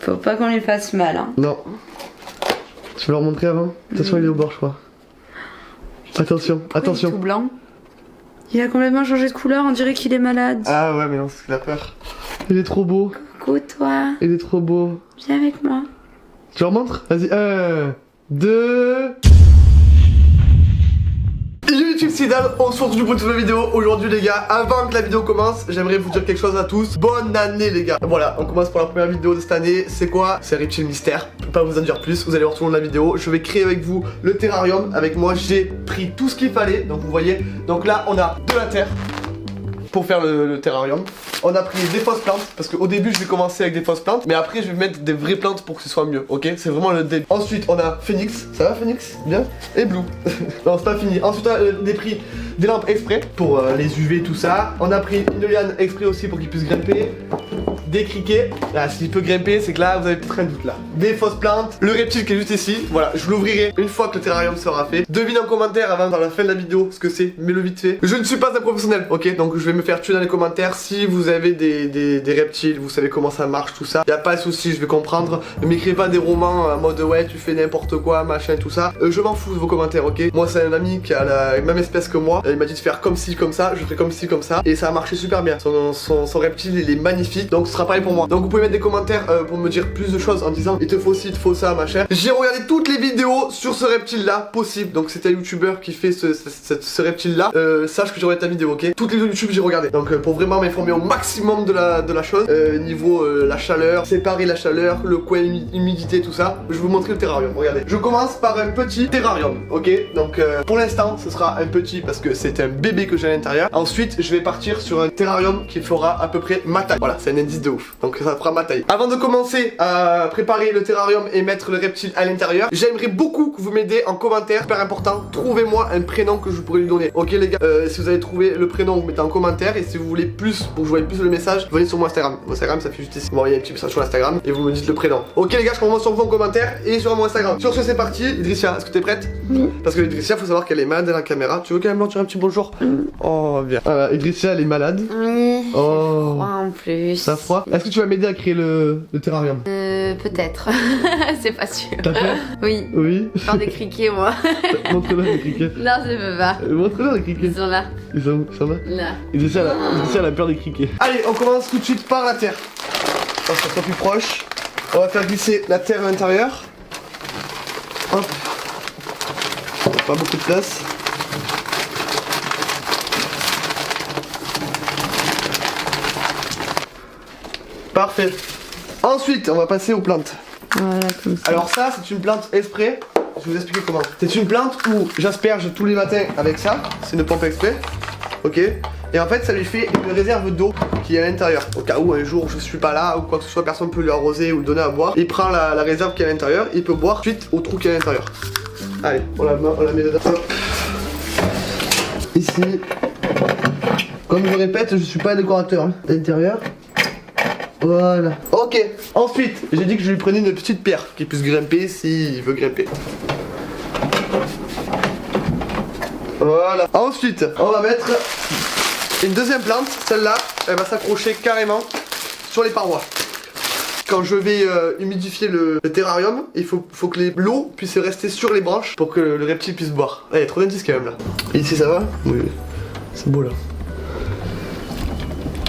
Faut pas qu'on lui fasse mal, hein. Non. Je vais leur montrer avant. Attention, il est au bord, je crois. Attention, attention. Il est tout blanc. Il a complètement changé de couleur, on dirait qu'il est malade. Ah ouais, mais non, c'est qu'il a peur. Il est trop beau. Coucou toi. Il est trop beau. Viens avec moi. Tu leur montres? Vas-y, 1, 2... YouTube Sidal, on se retrouve pour une nouvelle vidéo. Aujourd'hui les gars, avant que la vidéo commence, j'aimerais vous dire quelque chose à tous. Bonne année les gars. Voilà, on commence pour la première vidéo de cette année. C'est quoi? C'est un reptile mystère. Je peux pas vous en dire plus, vous allez voir tout le long de la vidéo. Je vais créer avec vous le terrarium. Avec moi j'ai pris tout ce qu'il fallait. Donc vous voyez, donc là on a de la terre pour faire le terrarium. On a pris des fausses plantes parce qu'au début je vais commencer avec des fausses plantes, mais après je vais mettre des vraies plantes pour que ce soit mieux, ok? C'est vraiment le début. Ensuite on a Phoenix, ça va Phoenix? Bien? Et Blue. Non c'est pas fini. Ensuite on a pris des lampes exprès pour les UV tout ça. On a pris une liane exprès aussi pour qu'il puisse grimper. Des criquets, là s'il peut grimper c'est que là vous avez peut-être un doute là. Des fausses plantes, le reptile qui est juste ici, voilà je l'ouvrirai une fois que le terrarium sera fait. Devine en commentaire avant dans la fin de la vidéo ce que c'est, mets-le vite fait. Je ne suis pas un professionnel, ok, donc je vais me faire tuer dans les commentaires. Si vous avez des reptiles, vous savez comment ça marche tout ça, y a pas de souci, je vais comprendre. Ne m'écrivez pas des romans en mode ouais tu fais n'importe quoi machin tout ça, je m'en fous de vos commentaires, ok. Moi c'est un ami qui a la même espèce que moi, il m'a dit de faire comme ci comme ça, je ferai comme ci comme ça et ça a marché super bien. Son reptile il est magnifique, donc ce sera pareil pour moi. Donc vous pouvez mettre des commentaires pour me dire plus de choses en disant il te faut ci, il te faut ça, machin. J'ai regardé toutes les vidéos sur ce reptile là possible. Donc c'était un youtubeur qui fait ce reptile là. Sache que j'ai regardé ta vidéo, ok. Toutes les vidéos YouTube j'ai regardé. Donc pour vraiment m'informer au maximum de la chose. Niveau la chaleur, séparer la chaleur, le coin humidité, tout ça. Je vais vous montrer le terrarium. Regardez. Je commence par un petit terrarium, ok. Donc pour l'instant ce sera un petit parce que c'est un bébé que j'ai à l'intérieur. Ensuite je vais partir sur un terrarium qui fera à peu près ma taille. Voilà, c'est un indice de ouf. Donc ça fera ma taille. Avant de commencer à préparer le terrarium et mettre le reptile à l'intérieur, j'aimerais beaucoup que vous m'aidiez en commentaire. Super important, trouvez-moi un prénom que je pourrais lui donner. Ok les gars, si vous avez trouvé le prénom, vous mettez en commentaire. Et si vous voulez plus, pour que je voie plus le message, venez sur mon Instagram. Mon Instagram ça fait juste ici. Vous m'envoyez un petit message sur Instagram et vous me dites le prénom. Ok les gars, je commence sur vous en commentaire et sur mon Instagram. Sur ce c'est parti. Idrissia, est-ce que t'es prête? Oui. Parce que Idrissia, faut savoir qu'elle est malade à la caméra. Tu veux quand même leur dire un petit bonjour? Oh bien. Idrissia elle est malade. Oui. Oh. Froid en plus. Ça froid. Est-ce que tu vas m'aider à créer le terrarium? Peut-être. C'est pas sûr. T'as fait? Oui. Oui. Faire des criquets moi. Montre-leur les criquets. Non, je peux pas. Montre-leur les criquets. Ils sont là. Ils sont où? Ils sont là? Là. Idrissia elle a peur des criquets. Allez, on commence tout de suite par la terre. On se soit plus proche. On va faire glisser la terre à l'intérieur. Hop. Pas beaucoup de place. Parfait. Ensuite, on va passer aux plantes. Voilà, comme ça. Alors ça, c'est une plante exprès. Je vais vous expliquer comment. C'est une plante où j'asperge tous les matins avec ça. C'est une pompe exprès. Ok. Et en fait, ça lui fait une réserve d'eau qui est à l'intérieur. Au cas où un jour je suis pas là ou quoi que ce soit, personne peut lui arroser ou le donner à boire. Il prend la réserve qui est à l'intérieur. Il peut boire suite au trou qui est à l'intérieur. Allez, on la met dedans. Hop. Ici. Comme je répète, je suis pas un décorateur. Hein. À l'intérieur. Voilà. Ok. Ensuite, j'ai dit que je lui prenais une petite pierre qui puisse grimper s'il veut grimper. Voilà. Ensuite, on va mettre une deuxième plante. Celle-là, elle va s'accrocher carrément sur les parois. Quand je vais humidifier le terrarium, il faut que l'eau puisse rester sur les branches pour que le reptile puisse boire. Il y a trop d'indices quand même là. Et ici ça va? Oui. C'est beau là.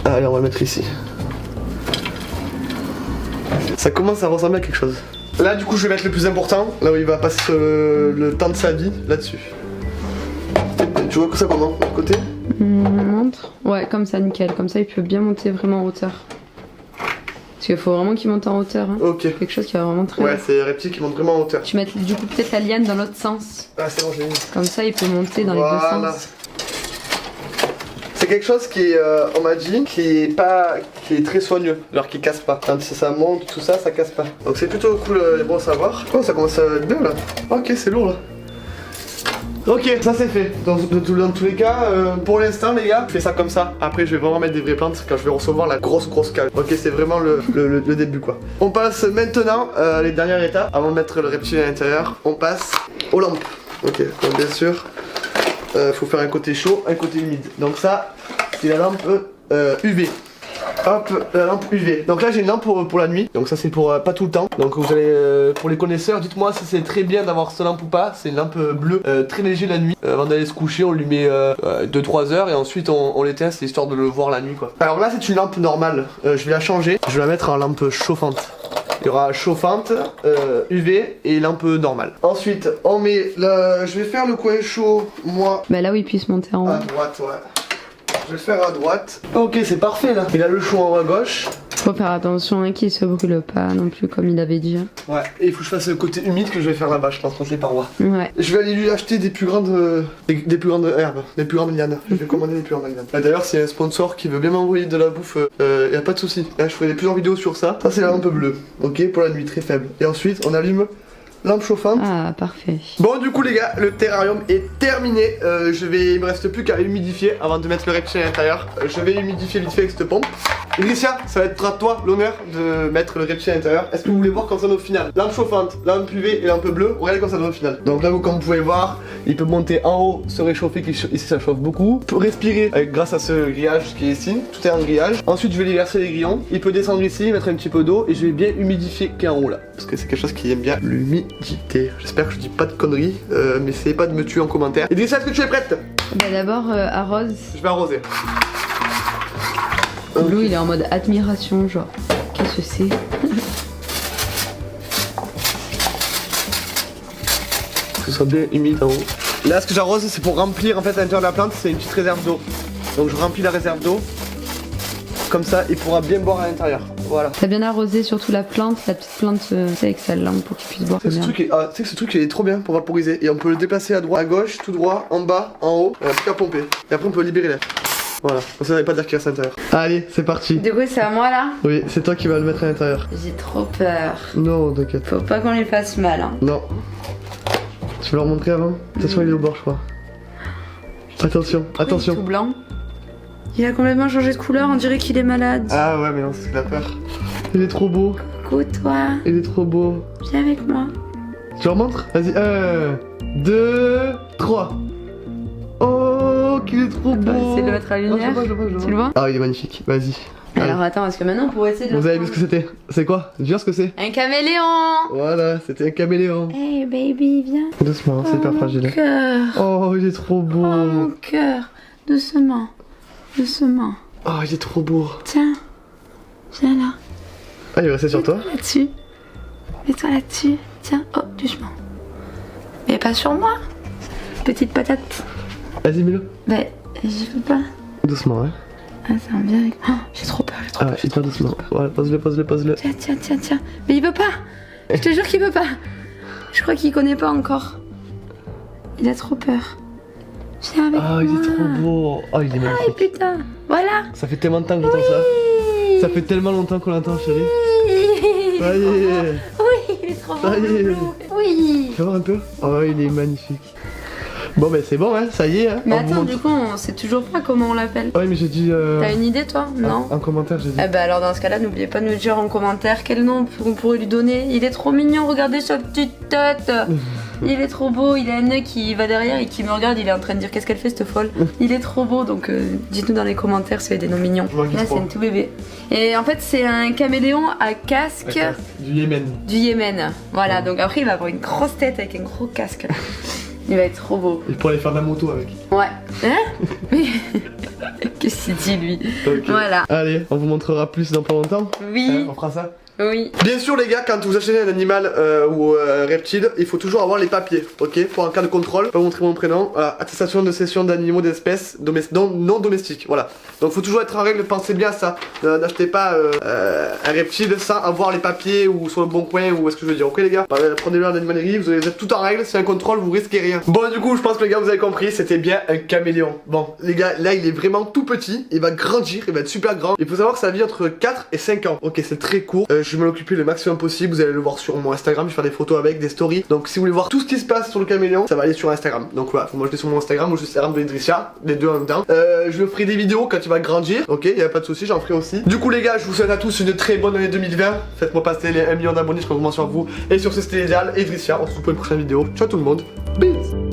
Allez, on va le mettre ici. Ça commence à ressembler à quelque chose. Là du coup je vais mettre le plus important, là où il va passer le temps de sa vie, là-dessus. Tu vois que ça comment, de l'autre côté? Montre. Ouais, comme ça, nickel. Comme ça, il peut bien monter vraiment en hauteur. Parce qu'il faut vraiment qu'il monte en hauteur. Hein. Ok. Quelque chose qui va vraiment très... Ouais, c'est un reptile qui monte vraiment en hauteur. Tu mets du coup peut-être la liane dans l'autre sens. Ah c'est bon, j'ai mis. Comme ça, il peut monter dans les deux sens. C'est quelque chose qui est, on m'a dit, qui est très soigneux, alors qui casse pas. Quand ça monte, tout ça, ça casse pas. Donc c'est plutôt cool et bon à savoir. Oh, ça commence à être bien là. Ok, c'est lourd là. Ok, ça c'est fait. Dans tous les cas, pour l'instant les gars, je fais ça comme ça. Après je vais vraiment mettre des vraies plantes quand je vais recevoir la grosse cale. Ok, c'est vraiment le début quoi. On passe maintenant à les dernières étapes. Avant de mettre le reptile à l'intérieur, on passe aux lampes. Ok, donc bien sûr, faut faire un côté chaud, un côté humide. Donc ça, c'est la lampe UV. Hop, la lampe UV. Donc là j'ai une lampe pour la nuit. Donc ça c'est pour pas tout le temps. Donc vous allez pour les connaisseurs, dites-moi si c'est très bien d'avoir cette lampe ou pas. C'est une lampe bleue très léger la nuit. Avant d'aller se coucher, on lui met 2-3 heures et ensuite on l'éteint, c'est histoire de le voir la nuit quoi. Alors là c'est une lampe normale. Je vais la changer. Je vais la mettre en lampe chauffante. Il y aura chauffante, UV et lampe normale. Ensuite on met je vais faire le coin chaud moi. Bah là où il puisse monter en haut. À droite, ouais. Je vais le faire à droite. Ok, c'est parfait là. Il a le chaud en haut à gauche. Faut faire attention hein, qu'il se brûle pas non plus comme il avait dit. Ouais, et il faut que je fasse le côté humide que je vais faire là-bas, je pense, contre les parois. Ouais. Je vais aller lui acheter des plus grandes des plus grandes herbes, des plus grandes lianes. Je vais commander des plus grandes lianes. D'ailleurs, s'il y a un sponsor qui veut bien m'envoyer de la bouffe, y a pas de souci. Là, je ferai plusieurs vidéos sur ça. Ça, c'est la lampe bleue, ok, pour la nuit, très faible. Et ensuite, on allume lampe chauffante. Ah, parfait. Bon, du coup, les gars, le terrarium est terminé. Il me reste plus qu'à humidifier avant de mettre le reptile à l'intérieur. Je vais humidifier vite fait avec cette pompe. Idrissia, ça va être à toi l'honneur de mettre le reptile à l'intérieur. Est-ce que vous voulez voir quand ça donne au final? Lampe chauffante, lampe UV et lampe bleue, regardez quand ça donne au final. Donc là, comme vous pouvez voir, il peut monter en haut, se réchauffer, ici ça chauffe beaucoup. Il peut respirer grâce à ce grillage qui est ici, tout est en grillage. Ensuite, je vais lui verser les grillons. Il peut descendre ici, mettre un petit peu d'eau et je vais bien humidifier qui est en haut là. Parce que c'est quelque chose qui aime bien l'humidité. J'espère que je dis pas de conneries, mais essayez pas de me tuer en commentaire. Idrissia, est-ce que tu es prête? Bah d'abord arrose. Je vais arroser. Blue il est en mode admiration, genre qu'est-ce que c'est? Que ce soit bien humide en haut. Là ce que j'arrose c'est pour remplir en fait à l'intérieur de la plante, c'est une petite réserve d'eau. Donc je remplis la réserve d'eau. Comme ça il pourra bien boire à l'intérieur. Voilà. T'as bien arrosé surtout la petite plante avec sa lampe pour qu'il puisse boire. Tu sais que ce truc il est trop bien pour vaporiser. Et on peut le déplacer à droite, à gauche, tout droit, en bas, en haut. On a plus qu'à pomper. Et après on peut libérer l'air. Voilà, comme ça vous n'avez pas d'air qui reste à l'intérieur. Allez, c'est parti. Du coup c'est à moi là? Oui, c'est toi qui vas le mettre à l'intérieur. J'ai trop peur. Non, t'inquiète. Faut pas qu'on lui fasse mal hein. Non. Tu veux leur montrer avant? Attention, il est au bord je crois. Attention, attention. Il est tout blanc. Il a complètement changé de couleur, on dirait qu'il est malade. Ah ouais mais non, c'est de la peur. Il est trop beau. Coucou toi. Il est trop beau. Viens avec moi. Tu leur montres? Vas-y, 1, 2, 3. Oh, qu'il est trop beau. On va essayer de le mettre à la lumière. Tu le vois? Ah, il est magnifique, vas-y. Alors attends, parce que maintenant pour essayer de... Vous avez vu ce que c'était? C'est quoi? Dis-moi ce que c'est. Un caméléon. Voilà, c'était un caméléon. Hey baby, viens. Doucement, c'est hyper fragile. Mon cœur. Oh, il est trop beau. Oh mon cœur. Doucement. Doucement. Oh, il est trop beau. Tiens. Viens là. Ah, il va rester sur toi? Là-dessus. Mets-toi là-dessus. Tiens, oh, doucement. Mais pas sur moi. Petite patate. Vas-y, mets-le. Mais je peux pas. Doucement, ouais. Ah, ça va bien avec... Oh, j'ai trop peur, j'ai trop peur. Ah, hyper doucement. Voilà, pose-le. Tiens, tiens, tiens, tiens. Mais il veut pas. Je te jure qu'il veut pas. Je crois qu'il connaît pas encore. Il a trop peur. Viens avec moi. Ah, il est trop beau. Oh, il est magnifique. Ah, putain. Voilà. Ça fait tellement de temps que j'entends ça. Ça fait tellement longtemps qu'on l'entend, chérie. Ça y est. Oui, il est trop beau. Ça y est. Oui. Fais voir un peu. Oh, il est magnifique. Bon, ben c'est bon, hein, ça y est. Hein. Mais attends, du coup, on sait toujours pas comment on l'appelle. Ouais, mais j'ai dit. T'as une idée, toi? Non? En commentaire, j'ai dit. Eh ben alors, dans ce cas-là, n'oubliez pas de nous dire en commentaire quel nom on pourrait lui donner. Il est trop mignon, regardez sa petite tête. Il est trop beau, il a un œil qui va derrière et qui me regarde, il est en train de dire qu'est-ce qu'elle fait cette folle. Il est trop beau, donc dites-nous dans les commentaires si vous avez des noms mignons. Là, c'est un tout bébé. Et en fait, c'est un caméléon à casque. Du Yémen. Du Yémen. Voilà, donc après, il va avoir une grosse tête avec un gros casque. Il va être trop beau. Il pourrait aller faire de la moto avec. Ouais. Hein? Oui. Qu'est-ce qu'il dit lui? Okay. Voilà. Allez, on vous montrera plus dans pas longtemps. Oui. Hein, on fera ça? Oui. Bien sûr les gars, quand vous achetez un animal ou un reptile, il faut toujours avoir les papiers, ok? Pour un cas de contrôle, je vais vous montrer mon prénom. Voilà, attestation de cession d'animaux d'espèces non domestiques, voilà. Donc faut toujours être en règle, pensez bien à ça. N'achetez pas un reptile sans avoir les papiers ou sur le bon coin ou est-ce que je veux dire, ok les gars? Prenez-le en animalerie, vous êtes tout en règle, c'est un contrôle, vous risquez rien. Bon du coup je pense que les gars vous avez compris, c'était bien un caméléon. Bon les gars, là il est vraiment tout petit, il va grandir, il va être super grand. Il faut savoir que ça vit entre 4 et 5 ans, ok c'est très court. Je vais m'en occuper le maximum possible, vous allez le voir sur mon Instagram, je vais faire des photos avec, des stories. Donc si vous voulez voir tout ce qui se passe sur le caméléon, ça va aller sur Instagram. Donc voilà, faut m'ajouter sur mon Instagram ou juste Instagram de Idrissia, les deux en même temps. Je ferai des vidéos quand il va grandir, ok, y a pas de souci, j'en ferai aussi. Du coup les gars, je vous souhaite à tous une très bonne année 2020. Faites-moi passer les 1 million d'abonnés, je compte vraiment sur vous. Et sur ce c'était l'idéal, Idrissia, on se retrouve pour une prochaine vidéo. Ciao tout le monde, bisous.